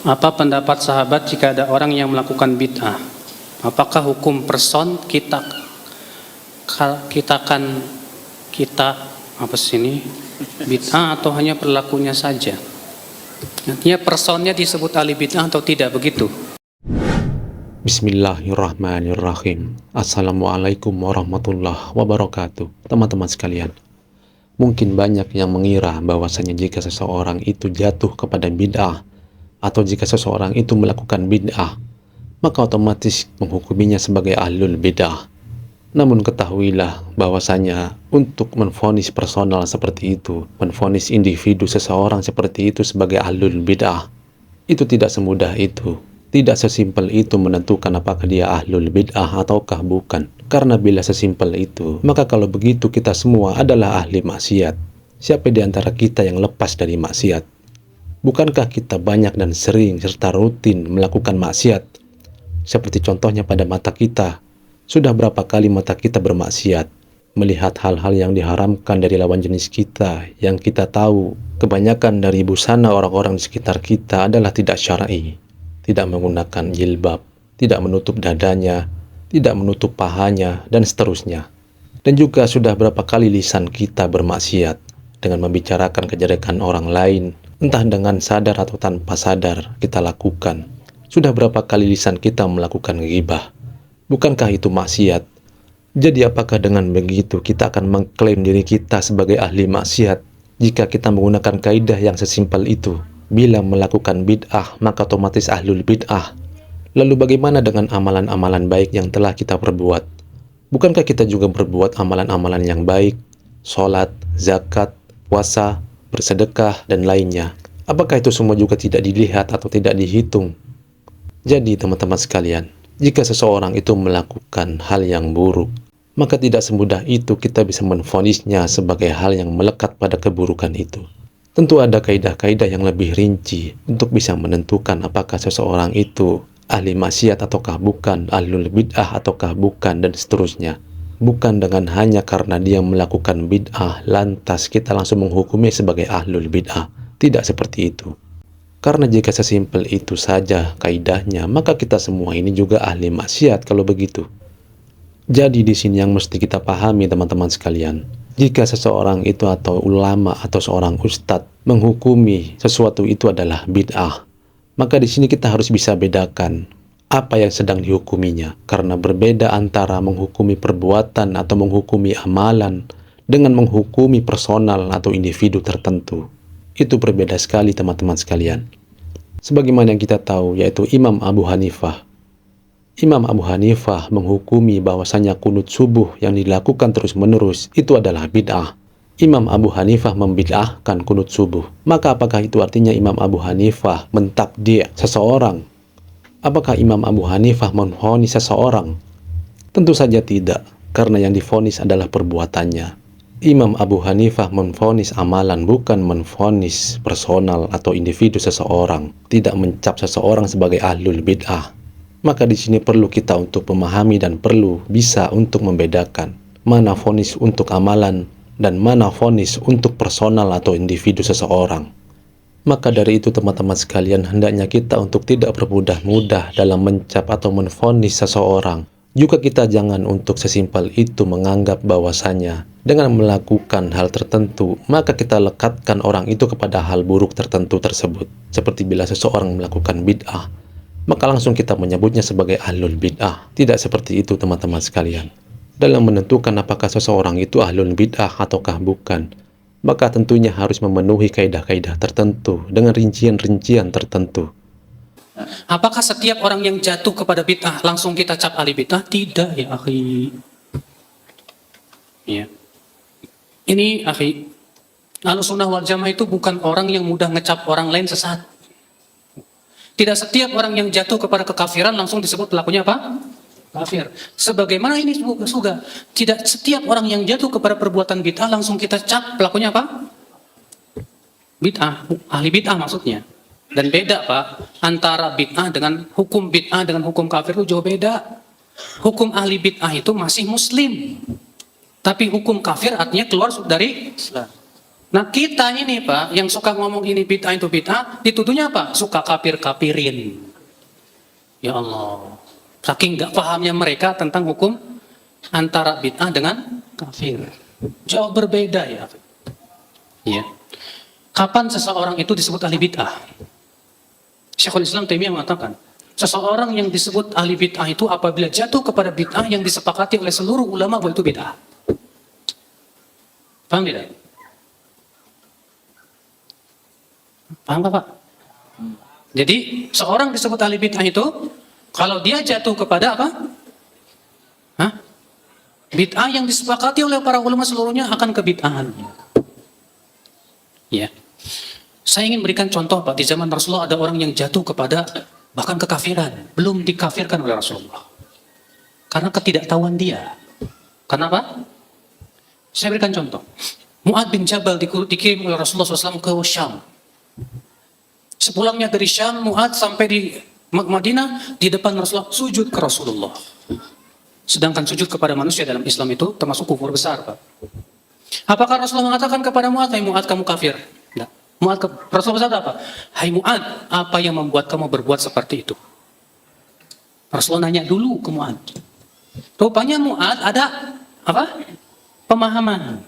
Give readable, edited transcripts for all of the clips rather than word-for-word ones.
Apa pendapat sahabat jika ada orang yang melakukan bid'ah? Apakah hukum person kita apa sih ini bid'ah atau hanya perilakunya saja? Artinya personnya disebut ahli bid'ah atau tidak begitu? Bismillahirrahmanirrahim. Assalamualaikum warahmatullahi wabarakatuh. Teman-teman sekalian, mungkin banyak yang mengira bahwasanya jika seseorang itu jatuh kepada bid'ah atau jika seseorang itu melakukan bid'ah, maka otomatis menghukuminya sebagai ahlul bid'ah. Namun ketahuilah bahwasanya untuk menvonis personal seperti itu, menvonis individu seseorang seperti itu sebagai ahlul bid'ah, itu tidak semudah itu. Tidak sesimpel itu menentukan apakah dia ahlul bid'ah ataukah bukan. Karena bila sesimpel itu, maka kalau begitu kita semua adalah ahli maksiat. Siapa di antara kita yang lepas dari maksiat? Bukankah kita banyak dan sering serta rutin melakukan maksiat? Seperti contohnya pada mata kita. Sudah berapa kali mata kita bermaksiat? Melihat hal-hal yang diharamkan dari lawan jenis kita, yang kita tahu kebanyakan dari busana orang-orang di sekitar kita adalah tidak syar'i. Tidak menggunakan jilbab, tidak menutup dadanya, tidak menutup pahanya, dan seterusnya. Dan juga sudah berapa kali lisan kita bermaksiat dengan membicarakan kejelekan orang lain, entah dengan sadar atau tanpa sadar kita lakukan. Sudah berapa kali lisan kita melakukan ghibah? Bukankah itu maksiat? Jadi apakah dengan begitu kita akan mengklaim diri kita sebagai ahli maksiat jika kita menggunakan kaidah yang sesimpel itu? Bila melakukan bid'ah, maka otomatis ahlul bid'ah. Lalu bagaimana dengan amalan-amalan baik yang telah kita perbuat? Bukankah kita juga berbuat amalan-amalan yang baik? Sholat, zakat, puasa, bersedekah, dan lainnya. Apakah itu semua juga tidak dilihat atau tidak dihitung? Jadi teman-teman sekalian, jika seseorang itu melakukan hal yang buruk, maka tidak semudah itu kita bisa menvonisnya sebagai hal yang melekat pada keburukan itu. Tentu ada kaidah-kaidah yang lebih rinci untuk bisa menentukan apakah seseorang itu ahli maksiat ataukah bukan, ahlul bid'ah ataukah bukan, dan seterusnya. Bukan dengan hanya karena dia melakukan bid'ah lantas kita langsung menghukumi sebagai ahlul bid'ah. Tidak seperti itu. Karena jika sesimpel itu saja kaidahnya, maka kita semua ini juga ahli maksiat kalau begitu. Jadi di sini yang mesti kita pahami teman-teman sekalian. Jika seseorang itu atau ulama atau seorang ustadz menghukumi sesuatu itu adalah bid'ah, maka di sini kita harus bisa bedakan apa yang sedang dihukuminya, karena berbeda antara menghukumi perbuatan atau menghukumi amalan dengan menghukumi personal atau individu tertentu. Itu berbeda sekali teman-teman sekalian. Sebagaimana yang kita tahu, yaitu Imam Abu Hanifah. Imam Abu Hanifah menghukumi bahwasanya kunut subuh yang dilakukan terus-menerus itu adalah bid'ah. Imam Abu Hanifah membid'ahkan kunut subuh. Maka apakah itu artinya Imam Abu Hanifah mentakdir seseorang? Apakah Imam Abu Hanifah menvonis seseorang? Tentu saja tidak, karena yang divonis adalah perbuatannya. Imam Abu Hanifah menvonis amalan, bukan menvonis personal atau individu seseorang. Tidak mencap seseorang sebagai ahlul bid'ah. Maka di sini perlu kita untuk memahami dan perlu bisa untuk membedakan mana vonis untuk amalan dan mana vonis untuk personal atau individu seseorang. Maka dari itu teman-teman sekalian, hendaknya kita untuk tidak bermudah-mudah dalam mencap atau menvonis seseorang. Juga kita jangan untuk sesimpel itu menganggap bahwasanya dengan melakukan hal tertentu, maka kita lekatkan orang itu kepada hal buruk tertentu tersebut. Seperti bila seseorang melakukan bid'ah, maka langsung kita menyebutnya sebagai ahlul bid'ah. Tidak seperti itu teman-teman sekalian. Dalam menentukan apakah seseorang itu ahlul bid'ah ataukah bukan, maka tentunya harus memenuhi kaidah-kaidah tertentu dengan rincian-rincian tertentu. Apakah setiap orang yang jatuh kepada bid'ah langsung kita cap ahli bid'ah? Tidak ya akhi. Ya. Ini akhi, Ahlussunnah wal Jamaah itu bukan orang yang mudah ngecap orang lain sesat. Tidak setiap orang yang jatuh kepada kekafiran langsung disebut pelakunya apa? Kafir. Sebagaimana ini juga tidak setiap orang yang jatuh kepada perbuatan bid'ah langsung kita cap pelakunya apa? Bid'ah, ahli bid'ah maksudnya. Dan beda Pak, antara bid'ah dengan hukum bid'ah dengan hukum kafir itu jauh beda. Hukum ahli bid'ah itu masih muslim. Tapi hukum kafir artinya keluar dari Islam. Nah kita ini Pak, yang suka ngomong ini bid'ah itu bid'ah, dituduhnya apa? Suka kafir-kafirin. Ya Allah, saking nggak pahamnya mereka tentang hukum antara bid'ah dengan kafir. Jauh berbeda ya. Ya. Kapan seseorang itu disebut ahli bid'ah? Syekhul Islam Taimiyah mengatakan, seseorang yang disebut ahli bid'ah itu apabila jatuh kepada bid'ah yang disepakati oleh seluruh ulama bahwa itu bid'ah. Paham tidak? Paham nggak Pak? Jadi seorang disebut ahli bid'ah itu kalau dia jatuh kepada apa? Hah? Bid'ah yang disepakati oleh para ulama seluruhnya akan kebid'ahan. Ya. Saya ingin berikan contoh Pak, di zaman Rasulullah ada orang yang jatuh kepada bahkan kekafiran, belum dikafirkan oleh Rasulullah. Karena ketidaktahuan dia. Kenapa? Saya berikan contoh. Mu'ad bin Jabal dikirim oleh Rasulullah SAW ke Syam. Sepulangnya dari Syam, Mu'ad sampai di Madinah, di depan Rasulullah, sujud ke Rasulullah. Sedangkan sujud kepada manusia dalam Islam itu termasuk kufur besar, Pak. Apakah Rasulullah mengatakan kepada Mu'ad, "Hai Mu'ad, kamu kafir"? Tidak. Rasulullah berkata apa? "Hai Mu'ad, apa yang membuat kamu berbuat seperti itu?" Rasulullah nanya dulu ke Mu'ad. Rupanya Mu'ad ada apa? Pemahaman.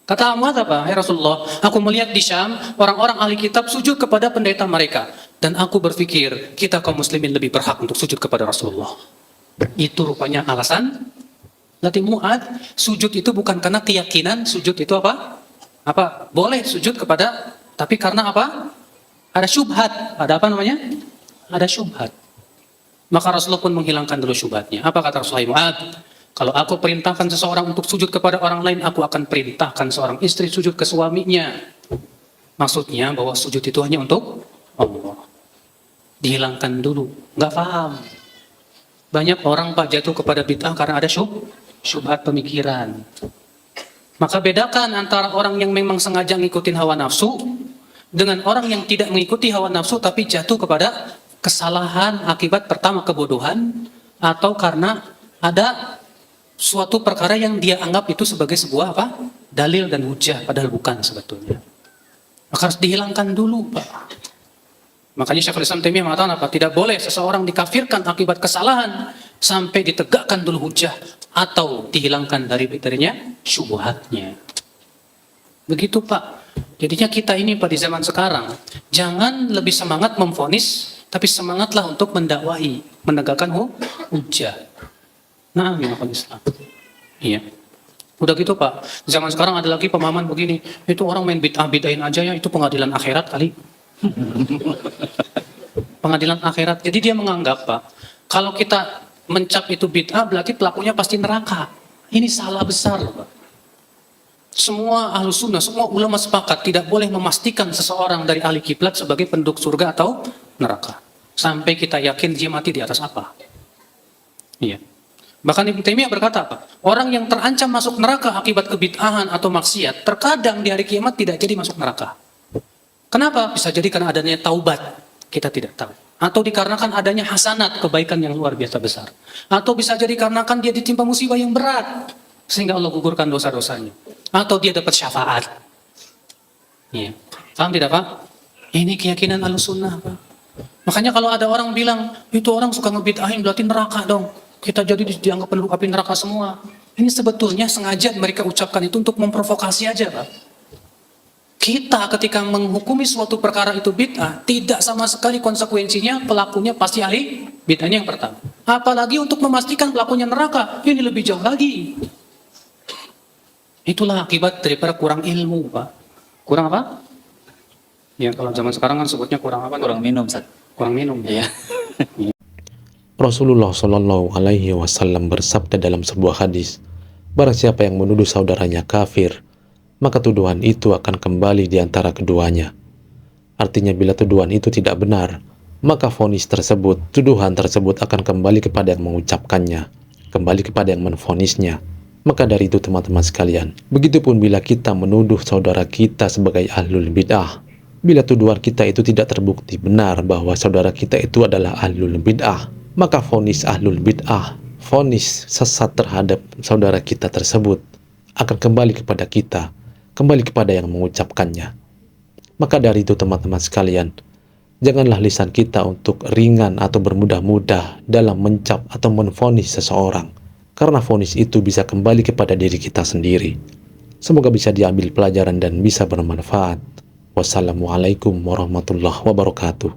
Kata Mu'ad apa? "Hai Rasulullah, aku melihat di Syam orang-orang ahli kitab sujud kepada pendeta mereka, dan aku berpikir kita kaum muslimin lebih berhak untuk sujud kepada Rasulullah." Itu rupanya alasan. Berarti Mu'ad sujud itu bukan karena keyakinan, sujud itu apa? Apa? Boleh sujud kepada, tapi karena apa? Ada syubhat. Ada apa namanya? Ada syubhat. Maka Rasulullah pun menghilangkan dulu syubhatnya. Apa kata Rasulullah? Mu'ad, kalau aku perintahkan seseorang untuk sujud kepada orang lain, aku akan perintahkan seorang istri sujud ke suaminya. Maksudnya bahwa sujud itu hanya untuk Allah. Dihilangkan dulu. Nggak paham. Banyak orang Pak jatuh kepada bid'ah karena ada syubhat pemikiran. Maka bedakan antara orang yang memang sengaja ngikutin hawa nafsu dengan orang yang tidak mengikuti hawa nafsu tapi jatuh kepada kesalahan akibat pertama kebodohan atau karena ada suatu perkara yang dia anggap itu sebagai sebuah apa? Dalil dan hujah, padahal bukan sebetulnya. Maka harus dihilangkan dulu, Pak. Makanya Syekhul Islam Taimiyah mengatakan apa? Tidak boleh seseorang dikafirkan akibat kesalahan sampai ditegakkan dulu hujah atau dihilangkan darinya syubhatnya. Begitu Pak. Jadinya kita ini Pak di zaman sekarang jangan lebih semangat memvonis, tapi semangatlah untuk mendakwahi, menegakkan hujah. Nah, ya Islam. Iya. Udah gitu Pak. Zaman sekarang ada lagi pemahaman begini, itu orang main bid'ah-bid'ahin aja ya, itu pengadilan akhirat kali. Pengadilan akhirat. Jadi dia menganggap Pak, kalau kita mencap itu bid'ah berarti pelakunya pasti neraka. Ini salah besar Pak. Semua ahlu sunnah, semua ulama sepakat tidak boleh memastikan seseorang dari ahli kiblat sebagai penduduk surga atau neraka. Sampai kita yakin dia mati di atas apa. Iya. Bahkan Ibnu Taimiyah berkata apa? Orang yang terancam masuk neraka akibat kebid'ahan atau maksiat, terkadang di hari kiamat tidak jadi masuk neraka. Kenapa? Bisa jadi karena adanya taubat, kita tidak tahu. Atau dikarenakan adanya hasanat, kebaikan yang luar biasa besar. Atau bisa jadi karena dia ditimpa musibah yang berat, sehingga Allah gugurkan dosa-dosanya. Atau dia dapat syafaat. Iya. Paham tidak Pak? Ini keyakinan Ahlussunnah Pak. Makanya kalau ada orang bilang, itu orang suka ngebid'ahin berarti neraka dong. Kita jadi dianggap penduduk api neraka semua. Ini sebetulnya sengaja mereka ucapkan itu untuk memprovokasi aja Pak. Kita ketika menghukumi suatu perkara itu bid'ah, tidak sama sekali konsekuensinya pelakunya pasti ahli bid'ahnya yang pertama. Apalagi untuk memastikan pelakunya neraka, ini lebih jauh lagi. Itulah akibat daripada kurang ilmu, Pak. Kurang apa? Ya kalau zaman sekarang kan sebutnya kurang apa? Kurang minum, Ustaz. Kurang minum. Ya. Rasulullah Shallallahu Alaihi Wasallam bersabda dalam sebuah hadis, barang siapa yang menuduh saudaranya kafir, maka tuduhan itu akan kembali di antara keduanya. Artinya bila tuduhan itu tidak benar, maka vonis tersebut, tuduhan tersebut akan kembali kepada yang mengucapkannya, kembali kepada yang menvonisnya. Maka dari itu teman-teman sekalian, begitupun bila kita menuduh saudara kita sebagai ahlul bid'ah, bila tuduhan kita itu tidak terbukti benar bahwa saudara kita itu adalah ahlul bid'ah, maka vonis ahlul bid'ah, vonis sesat terhadap saudara kita tersebut akan kembali kepada kita. kembali kepada yang mengucapkannya. Maka dari itu teman-teman sekalian, janganlah lisan kita untuk ringan atau bermudah-mudah dalam mencap atau menvonis seseorang, karena vonis itu bisa kembali kepada diri kita sendiri. Semoga bisa diambil pelajaran dan bisa bermanfaat. Wassalamualaikum warahmatullahi wabarakatuh.